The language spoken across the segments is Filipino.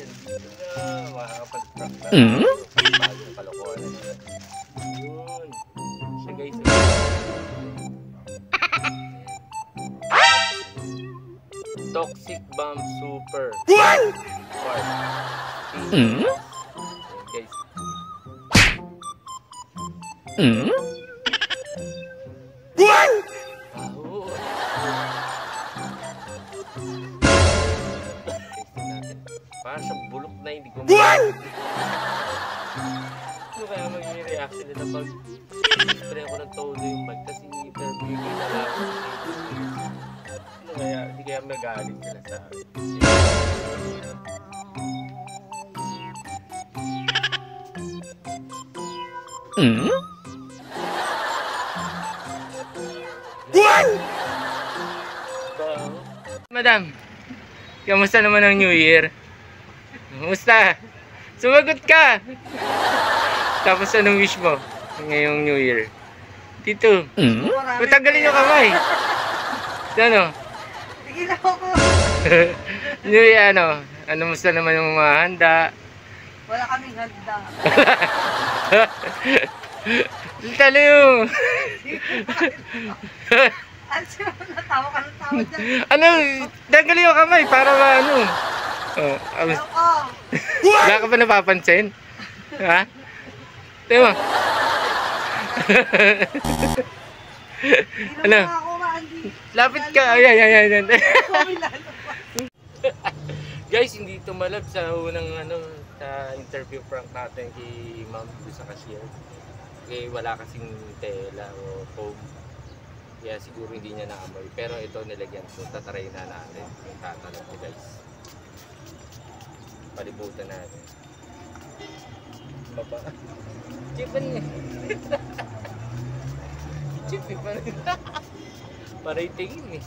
siya dito na makakapag-prank na. Bagong kalokohan na siya. Yun. Siya guys. Toxic Bomb Super. What? Guys. What? Parang siyang bulok na hindi ko ano kaya magiging reaction nila pag spray ako ng todo yung mic kasi interview ko na lang ano kaya hindi kaya magalit sila sa akin. What? Madam, kamusta naman ang New Year? Kamusta? Sumagot ka! Tapos anong wish mo ngayong New Year? Dito. Patanggalin yung kamay. Ano? Tigil ako. New Year ano? Ano musta naman yung mga handa? Wala kaming handa. Talo yung... Natawa ka ng tawa dyan. Ano? Tanggalin yung kamay para ano? Oh, wala ka ba napapansin? Ha? Tingnan mo. Ano? Lapit ka. Ayan. Guys, hindi tumalab sa unang sa interview prank natin kay Ma'am sa cashier. Okay, wala kasing tela o foam. Kaya siguro hindi niya naamoy. Pero ito nilagyan ko. Tatry na natin yung tatalog ko guys. Palibutan natin. Baba. Chipan niya. Chip eh. Paray tingin eh.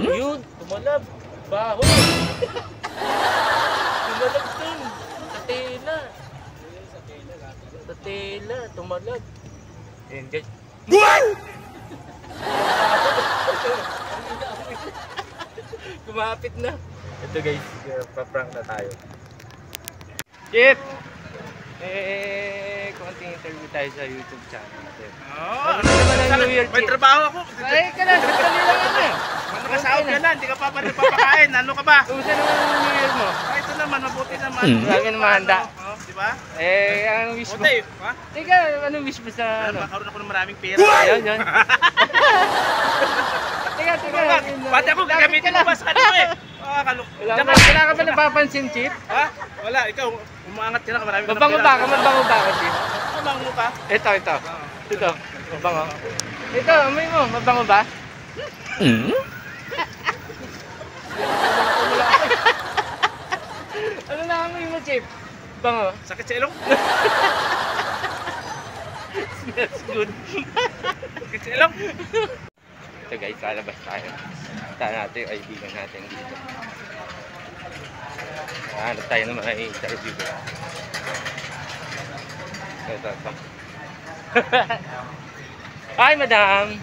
Yun, tumalab. Baho. Tumalab dun. Sa tela. Sa tela, tumalab. Ayan guys. What? Kumapit na. Ito guys, pa-prank na tayo. Chip! Konting interview tayo sa YouTube channel natin. Ano naman ang New Year, Chip? May trabaho ako. Ay, ka na, sandali lang ano. Nakasahod ka na, hindi ka pa papakain. Ano ka ba? Kumusta naman ang New Year mo? Ay, ito naman, mabuti naman. Marami naman handa. Di ba? Ang wish mo? Buti, ha? Teka, anong wish mo sa ano? Makaroon ako ng maraming pera. Ayun. Teka. Pati ako gagamitin mo ba sa kanila eh? Wala ka ba napapansin, Chip? Ha? Wala, ikaw, umaangat ka na, marami ka ng Mabango ba ka? Mabango ba ka, Chip? Mabango ka? Ito. Mabango. Ito, amoy mo. Mabango ba? Ano na amoy mo, Chip? Bango. Sakit sa ilong? Smells good. Sakit sa ilong? Ito guys, lalabas tayo. Punta natin yung kaibigan natin dito. Hanap tayo ng mga interview. Ito. Hi, madam!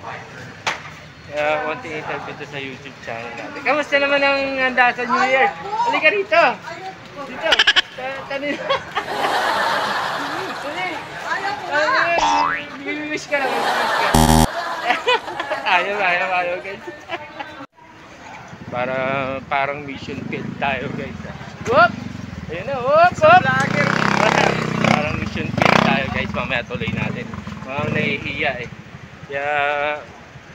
Konting interview to sa YouTube channel natin. Kamusta naman ang handa sa New Year? Halika rito! Dito! Tanin! Wish ka lang, Ayaw guys. Parang mission field tayo guys. Whoop! Ayun na, whoop! Parang mission field tayo guys. Mamaya tuloy natin. Mga nahihiya eh. Kaya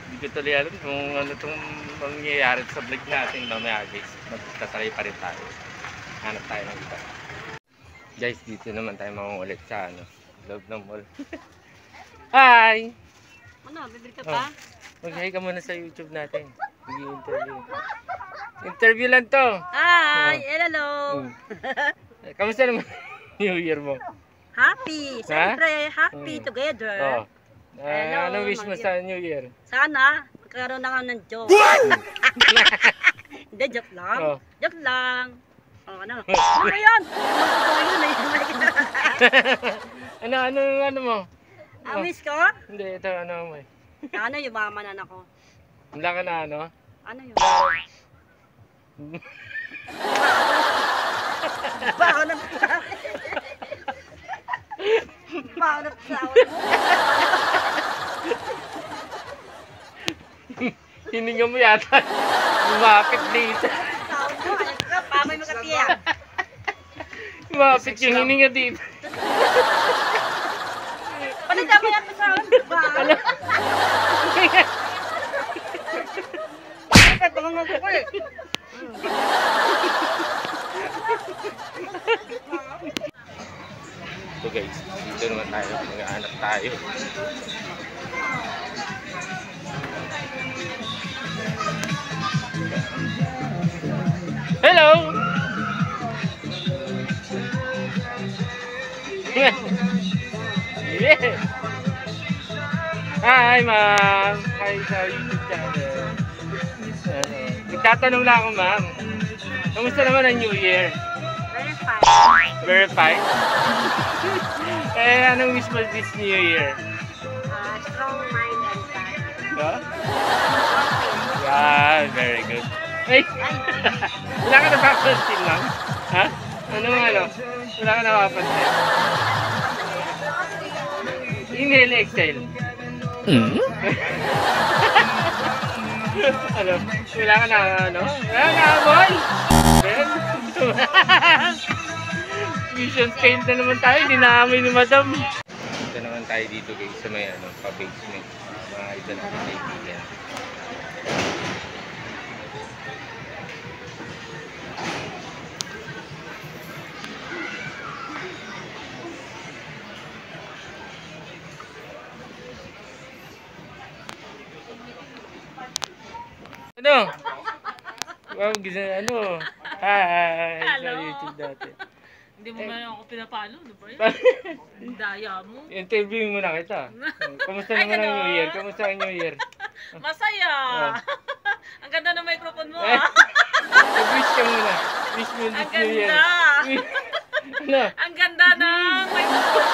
hindi ko tuloy alam kung ano itong mangyayari sa vlog natin mamaya guys. Magkasakay pa rin tayo. Hanap tayo ng iba. Guys, dito naman tayo mangungulit sa loob ng mall. Hi! Ano, bibili ka pa? Mag-hi ka muna sa YouTube natin. Mag-i-interview. Interview lang to. Hi! Hello! Kamusta naman New Year mo? Happy! Siyempre, happy together. Hello, anong wish mo sa New Year? Sana, magkaroon na nga ng joke. Hindi, joke lang. Joke lang. Ano? Ano yun? Ano mo? Ang wish ko? Hindi, ito ano mo eh. Ano, yumamanan ako. Wala ka na ano? Ano yun? Baho ng baho ng sahod mo. Hininga mo yata. Lumapit dito. Sahod mo, ayos ka, pamay makatiyak. Lumapit yung hininga dito. Panita mo yan sa sahod. Baho. Bakit mga ko eh? So guys, dito naman tayo. Mag-aanap tayo. Hello! Yeah. Hi, ma'am. Hi sa YouTube channel. Nagtatanong lang ako, ma'am. Kamusta naman ang New Year? Very fine. Verified? Eh, anong wish mo this New Year? Strong mind and time. Huh? Yeah, very good. Ay! Wala ka napapansin, ma'am? Ha? Anong ano? Wala ka napapansin? Inhale, exhale. Ano? Wala ka na, ano? Wala na, boy! Ben? Mission failed na naman tayo, hindi naamoy ni madam. Ito naman tayo dito guys sa may ano, pa-basement. Mga iba natin kaibigan. Ano? Wow, ano? Hi! Sa Hello. YouTube dati. Hindi mo man ako pinapalo, di ba yun? Ang daya mo. Interview mo na kita. Kamusta Ay, naman ang ganon. New Year? Kamusta ang New Year? Masaya! Oh. Ang ganda ng microphone mo, Eh, ah! wish ka muna. Wish mo this Ang New Year. ganda! Ano? Ang ganda ng microphone!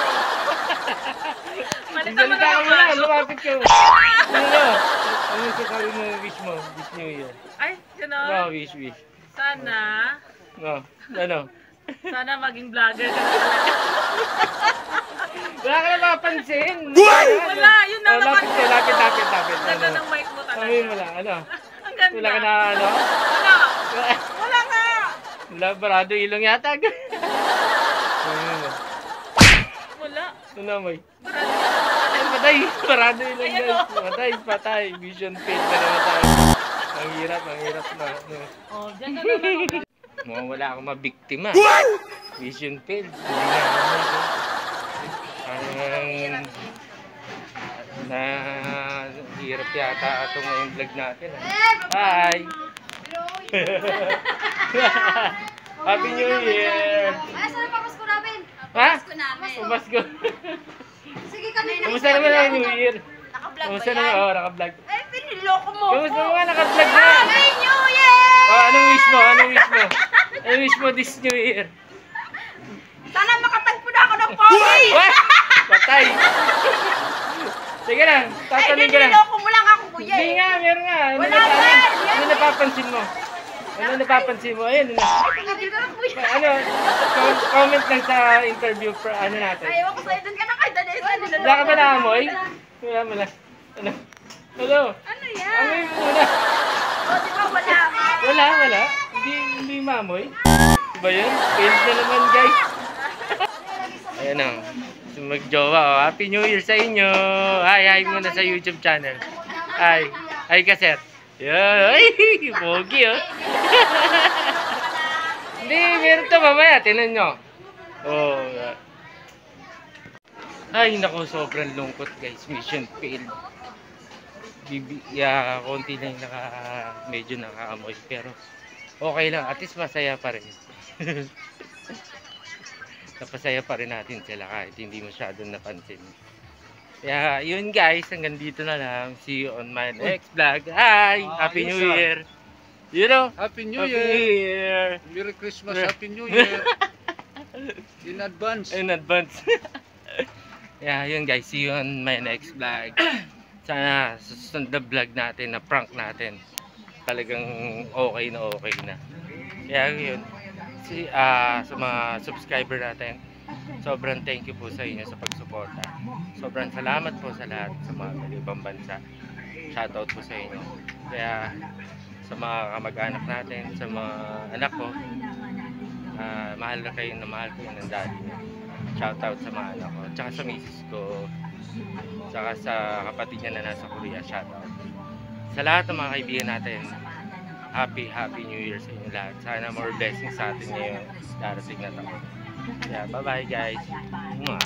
Palitan mo Salita na ka ako, muna. ah. Lumapit ka. Ano? Ano sasabi mo wish mo this New Year? Ay, gano'n. No, wish. Sana, No. Ano? sana maging vlogger ka na talaga. Wala ka na mapapansin. Wala, yun lang naman. Lapit. Ang ganda Ano? ng mic mo talaga. Amoy mo lang. Ano? Ang ganda. Wala ka na ano? Wala. Wala nga. Wala, barado ilong yata. Amoy mo. Wala. Ano amoy? Marami. Ay, patay! Barado ilong Ayan, guys. Patay. Vision fail na naman tayo. Ang hirap na. Ano? Oh, dyan ka na lang. Mukhang wala akong mabiktima. Vision fail. Hindi na amoy. Na hirap yata itong ngayong vlog natin. Hi! Happy New Year! Ay, saan pa Pasko namin? Ha? Pasko namin. Pasko. Sige kami na. Kamusta naman ang New Year? Naka-vlog Kamusta ba naman? yan? Oo, naka-vlog. Eh, piniloko mo Kamusta ko. naman? Naka-vlog na! Happy New Year! Oh, anong wish mo? Anong wish mo this New Year? Sana makatagpo na ako ng pogi! What? Patay! Sige lang, Ay, tatanong ko lang. niloko mo lang ako, kuya. Hindi nga, meron nga. Wala yan! Ano napapansin mo? Ano napapansin mo? Ayun, ano, comment lang sa interview ano natin. Ayaw ko sa'yo, dun ka na kahit dali. Wala ka ba naamoy? Wala mo lang. Ano? Hello? Ano yan? Amoy mo muna. O, di ba wala? Wala. Hindi maamoy. Diba yun? Failed na naman, guys. Ayan o. Magjowa o. Happy New Year sa inyo. Hi muna sa YouTube channel. Hi ka, sir. Ay, pogi o. Hindi, meron to mamaya. Tinan nyo. Oh. Ay, naku, sobrang lungkot, guys. Mission failed. Konti lang medyo nakaamoy. Pero, okay lang. At least masaya pa rin. Napasaya pa rin natin sila kahit hindi masyadong napansin. Kaya yun guys, hanggang dito na lang. See you on my next vlog. Hi! Happy New Year! You know? Happy New Happy Year! New Year! Merry Christmas, Happy New Year! In advance. In advance. Yeah, yun guys. See you on my next vlog. Sana susunod na vlog natin, na prank natin. talagang okay na. Kaya yun, sa mga subscriber natin, sobrang thank you po sa inyo sa pagsuporta. Sobrang salamat po sa lahat sa mga ibang bansa. Shoutout po sa inyo. Kaya sa mga kamag-anak natin, sa mga anak ko, mahal ko ng daddy niya. Shoutout sa mga anak ko, tsaka sa misis ko, tsaka sa kapatid niya na nasa Korea. Shoutout sa lahat ng mga kaibigan natin. Happy New Year sa inyo lahat. Sana more blessings sa atin ngayong darating na taon. Kaya bye bye guys. Mwah.